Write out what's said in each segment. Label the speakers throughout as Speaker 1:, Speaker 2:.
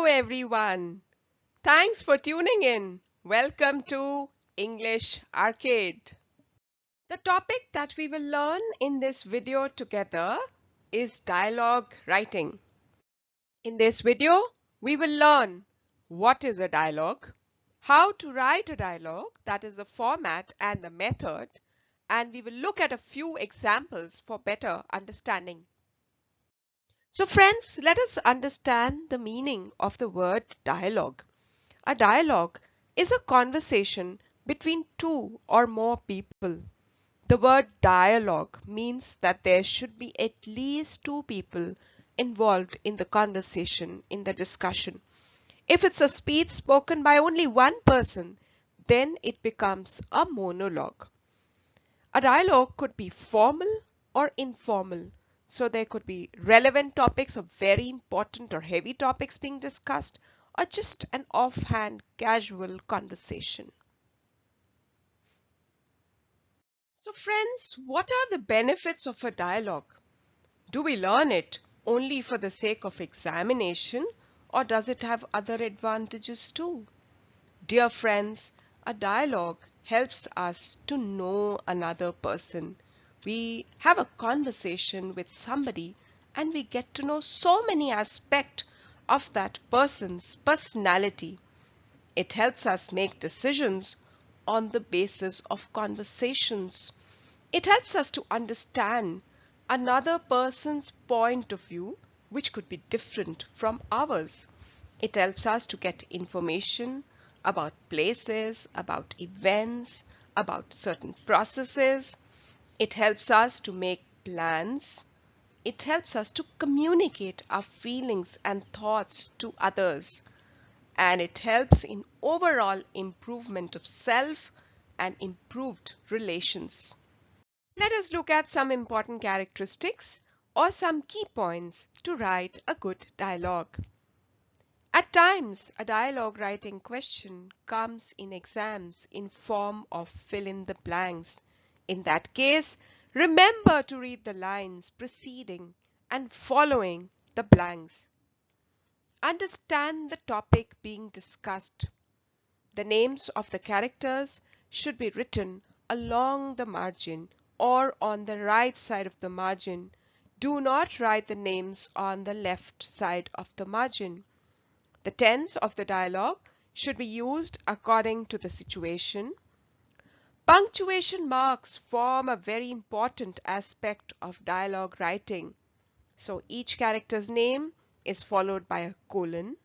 Speaker 1: everyone. Thanks for tuning in. Welcome to English Arcade. The topic that we will learn in this video together is dialogue writing. In this video, we will learn what is a dialogue, how to write a dialogue, that is the format and the method, and we will look at a few examples for better understanding. So friends, let us understand the meaning of the word dialogue. A dialogue is a conversation between two or more people. The word dialogue means that there should be at least two people involved in the conversation, in the discussion. If it's a speech spoken by only one person, then it becomes a monologue. A dialogue could be formal or informal. So there could be relevant topics or very important or heavy topics being discussed, or just an offhand casual conversation. So friends, what are the benefits of a dialogue? Do we learn it only for the sake of examination, or does it have other advantages too? Dear friends, a dialogue helps us to know another person. We have a conversation with somebody and we get to know so many aspects of that person's personality. It helps us make decisions on the basis of conversations. It helps us to understand another person's point of view, which could be different from ours. It helps us to get information about places, about events, about certain processes. It helps us to make plans. It helps us to communicate our feelings and thoughts to others. And it helps in overall improvement of self and improved relations. Let us look at some important characteristics or some key points to write a good dialogue. At times, a dialogue writing question comes in exams in form of fill in the blanks. In that case, remember to read the lines preceding and following the blanks. Understand the topic being discussed. The names of the characters should be written along the margin or on the right side of the margin. Do not write the names on the left side of the margin. The tense of the dialogue should be used according to the situation. Punctuation marks form a very important aspect of dialogue writing. So each character's name is followed by a colon,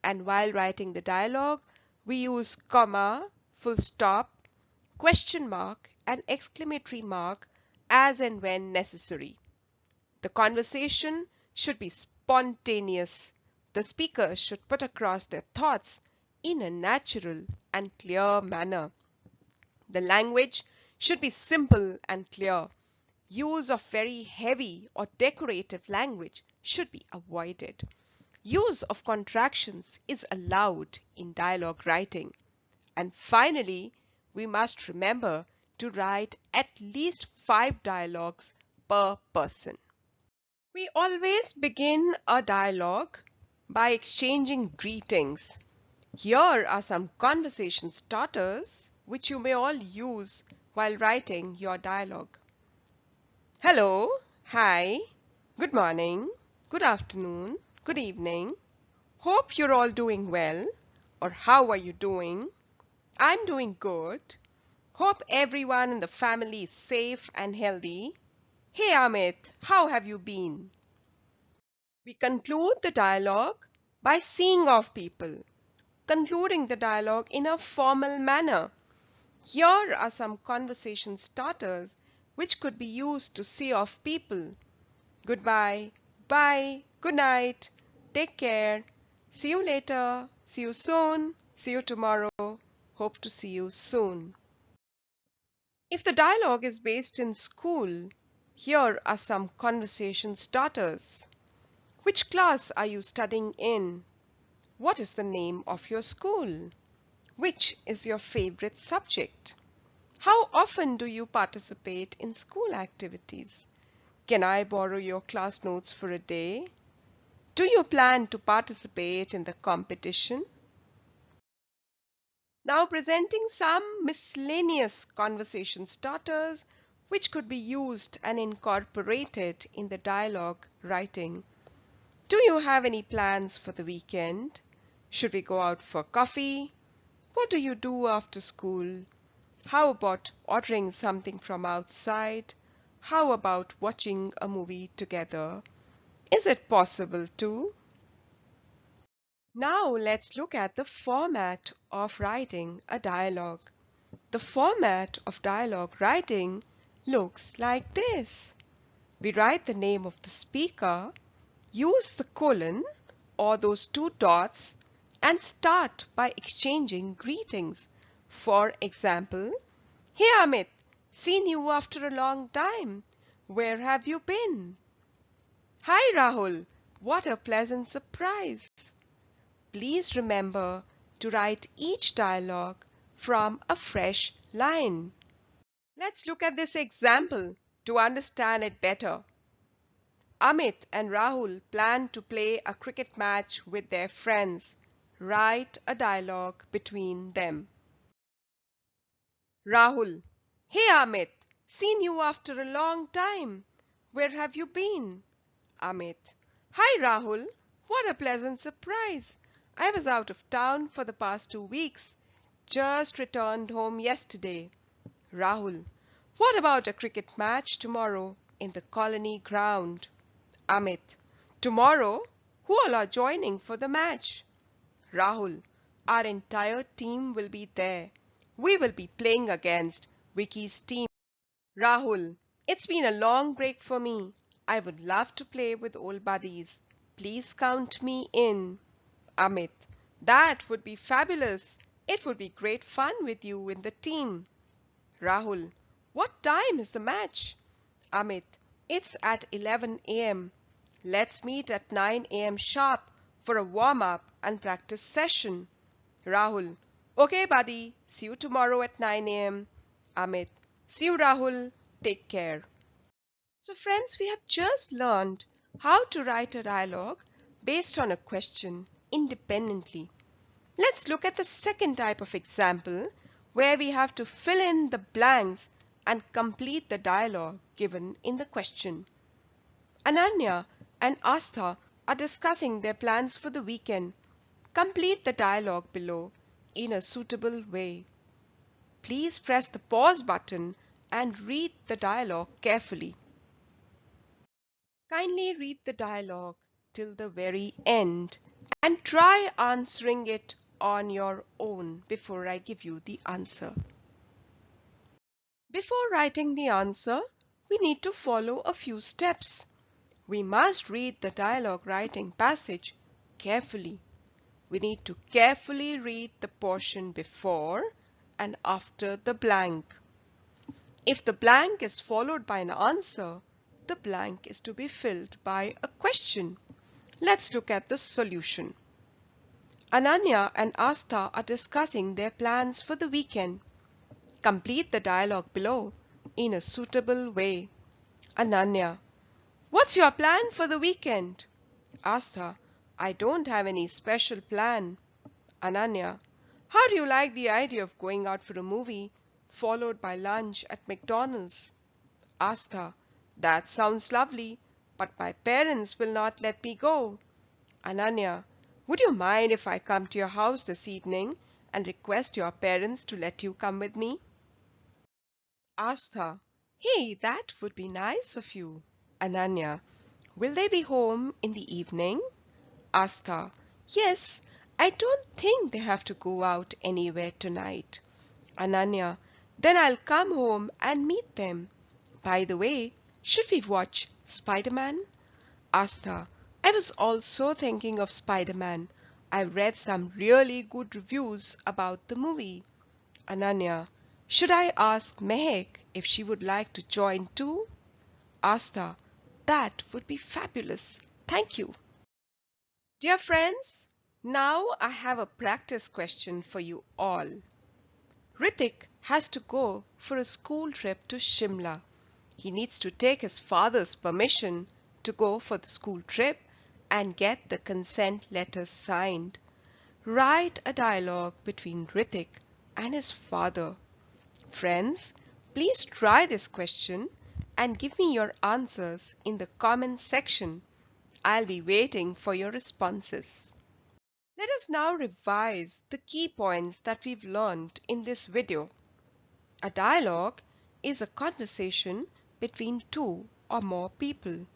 Speaker 1: and while writing the dialogue, we use comma, full stop, question mark, and exclamatory mark as and when necessary. The conversation should be spontaneous. The speaker should put across their thoughts in a natural and clear manner. The language should be simple and clear. Use of very heavy or decorative language should be avoided. Use of contractions is allowed in dialogue writing. And finally, we must remember to write at least 5 dialogues per person. We always begin a dialogue by exchanging greetings. Here are some conversation starters which you may all use while writing your dialogue. Hello, hi, good morning, good afternoon, good evening. Hope you're all doing well. Or how are you doing? I'm doing good. Hope everyone in the family is safe and healthy. Hey Amit, how have you been? We conclude the dialogue by seeing off people, concluding the dialogue in a formal manner. Here are some conversation starters which could be used to see off people. Goodbye, bye, good night, take care, see you later, see you soon, see you tomorrow, hope to see you soon. If the dialogue is based in school, here are some conversation starters. Which class are you studying in? What is the name of your school? Which is your favorite subject? How often do you participate in school activities? Can I borrow your class notes for a day? Do you plan to participate in the competition? Now presenting some miscellaneous conversation starters which could be used and incorporated in the dialogue writing. Do you have any plans for the weekend? Should we go out for coffee? What do you do after school? How about ordering something from outside? How about watching a movie together? Is it possible to? Now let's look at the format of writing a dialogue. The format of dialogue writing looks like this. We write the name of the speaker, use the colon or those two dots, and start by exchanging greetings. For example, "Hey Amit, seen you after a long time. Where have you been?" "Hi Rahul, what a pleasant surprise." Please remember to write each dialogue from a fresh line. Let's look at this example to understand it better. Amit and Rahul plan to play a cricket match with their friends. Write a dialogue between them. Rahul: "Hey Amit, seen you after a long time. Where have you been?" Amit: "Hi Rahul, what a pleasant surprise. I was out of town for the past 2 weeks. Just returned home yesterday." Rahul: "What about a cricket match tomorrow in the colony ground?" Amit: "Tomorrow? Who all are joining for the match?" Rahul: "Our entire team will be there. We will be playing against Vicky's team." Rahul: "It's been a long break for me. I would love to play with old buddies. Please count me in." Amit: "That would be fabulous. It would be great fun with you in the team." Rahul: "What time is the match?" Amit: "It's at 11 a.m. Let's meet at 9 a.m. sharp for a warm-up and practice session." Rahul: "Okay, buddy. See you tomorrow at 9 a.m. Amit: "See you, Rahul. Take care." So friends, we have just learned how to write a dialogue based on a question independently. Let's look at the second type of example where we have to fill in the blanks and complete the dialogue given in the question. Ananya and Astha are discussing their plans for the weekend. Complete the dialogue below in a suitable way. Please press the pause button and read the dialogue carefully. Kindly read the dialogue till the very end and try answering it on your own before I give you the answer. Before writing the answer, we need to follow a few steps. We must read the dialogue writing passage carefully. We need to carefully read the portion before and after the blank. If the blank is followed by an answer, the blank is to be filled by a question. Let's look at the solution. Ananya and Astha are discussing their plans for the weekend. Complete the dialogue below in a suitable way. Ananya: "What's your plan for the weekend?" Astha: "I don't have any special plan." Ananya: "How do you like the idea of going out for a movie, followed by lunch at McDonald's?" Astha: "That sounds lovely, but my parents will not let me go." Ananya: "Would you mind if I come to your house this evening and request your parents to let you come with me?" Astha: "Hey, that would be nice of you." Ananya: "Will they be home in the evening?" Astha: "Yes, I don't think they have to go out anywhere tonight." Ananya: "Then I'll come home and meet them. By the way, should we watch Spider-Man?" Astha: "I was also thinking of Spider-Man. I've read some really good reviews about the movie." Ananya: "Should I ask Mehek if she would like to join too?" Astha: "That would be fabulous. Thank you." Dear friends, now I have a practice question for you all. Ritik has to go for a school trip to Shimla. He needs to take his father's permission to go for the school trip and get the consent letters signed. Write a dialogue between Ritik and his father. Friends, please try this question and give me your answers in the comment section. I'll be waiting for your responses. Let us now revise the key points that we've learned in this video. A dialogue is a conversation between two or more people.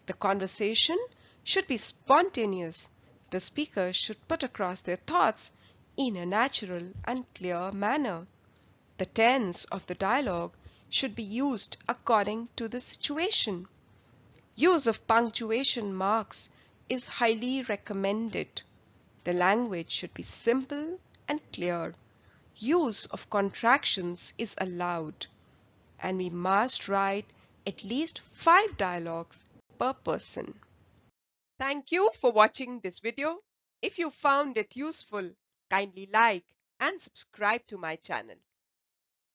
Speaker 1: The conversation should be spontaneous. The speaker should put across their thoughts in a natural and clear manner. The tense of the dialogue should be used according to the situation. Use of punctuation marks is highly recommended. The language should be simple and clear. Use of contractions is allowed. And we must write at least 5 dialogues per person. Thank you for watching this video. If you found it useful, kindly like and subscribe to my channel.